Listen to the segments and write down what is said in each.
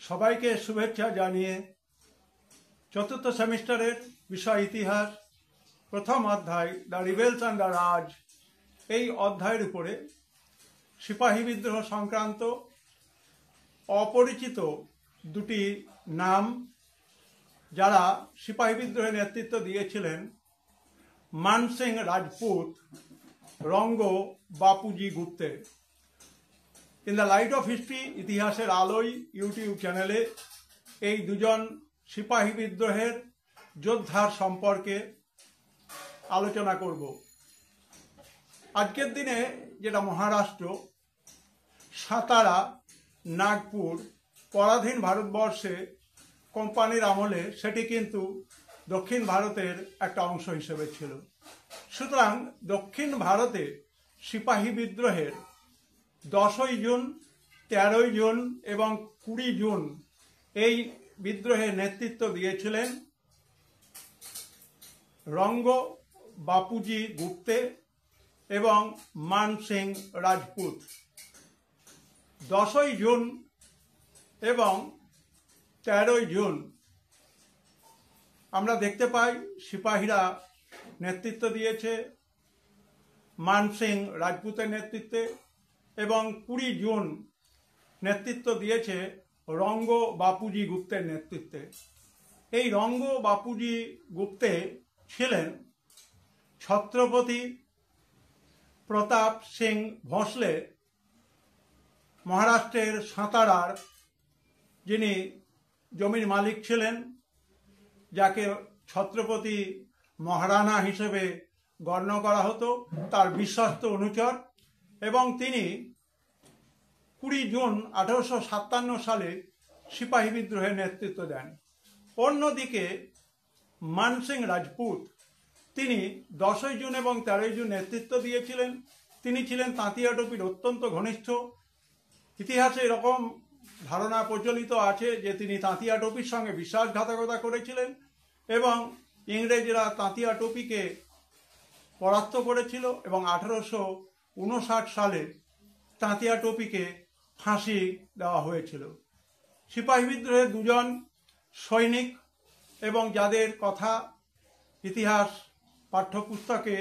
সবাইকে শুভেচ্ছা জানিয়ে চতুর্থ সেমিস্টারের বিষয় ইতিহাস প্রথম অধ্যায় দ্য রিবেলস অ্যান্ড দ্য রাজ এই অধ্যায়ের উপরে সিপাহী বিদ্রোহ সংক্রান্ত অপরিচিত দুটি নাম যারা সিপাহী বিদ্রোহে নেতৃত্ব দিয়েছিলেন মান Singh Rajput, Ranga Bapuji Gupte. In the light of history ইতিহাসের আলোয় ইউটিউব চ্যানেলে এই দুজন সিপাহী বিদ্রোহের যোদ্ধার সম্পর্কে আলোচনা করব। আজকের দিনে যেটা মহারাষ্ট্র, সাতারা, নাগপুর পরাধীন ভারতবর্ষে কোম্পানির আমলে সেটি কিন্তু দক্ষিণ ভারতের একটা অংশ হিসেবে ছিল। সুতরাং দক্ষিণ ভারতে সিপাহী বিদ্রোহের 10ই জুন, 13ই জুন এবং 20 জুন এই বিদ্রোহের নেতৃত্ব দিয়েছিলেন রঙ্গ বাপুজি গুপ্তে এবং মান সিং রাজপুত। 10ই জুন এবং 13ই জুন আমরা দেখতে পাই সিপাহীরা নেতৃত্ব দিয়েছে মান সিং রাজপুতের নেতৃত্বে এবং 20 জুন নেতৃত্ব দিয়েছে রঙ্গ বাপুজি গুপ্তের নেতৃত্বে। এই রঙ্গ বাপুজি গুপ্তে ছিলেন ছত্রপতি প্রতাপ সিং ভোঁসলে, মহারাষ্ট্রের সাতারার যিনি জমির মালিক ছিলেন, যাকে ছত্রপতি মহারানা হিসেবে গণ্য করা হতো, তার বিশ্বস্ত অনুচর, এবং তিনি 20 জুন 1857 সালে সিপাহী বিদ্রোহের নেতৃত্ব দেন। অন্যদিকে মান সিং রাজপুত তিনি 10ই জুন এবং 13ই জুন নেতৃত্ব দিয়েছিলেন। তিনি ছিলেন তাঁতিয়া টোপির অত্যন্ত ঘনিষ্ঠ। ইতিহাসে এরকম ধারণা প্রচলিত আছে যে তিনি তাঁতিয়া টোপির সঙ্গে বিশ্বাসঘাতকতা করেছিলেন এবং ইংরেজরা তাঁতিয়া টোপিকে পরাস্ত করেছিল এবং 1859 সালে তাঁতিয়া টোপিকে ফাঁসি দেওয়া হয়েছিল। সিপাহী বিদ্রোহের দুজন সৈনিক এবং যাদের কথা ইতিহাস পাঠ্যপুস্তকে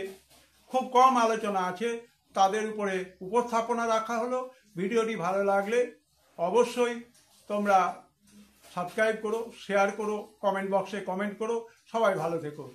খুব কম আলোচনা আছে, তাদের উপরে উপস্থাপনা রাখা হলো। ভিডিওটি ভালো লাগলে অবশ্যই তোমরা সাবস্ক্রাইব করো, শেয়ার করো, কমেন্ট বক্সে কমেন্ট করো। সবাই ভালো থেকো।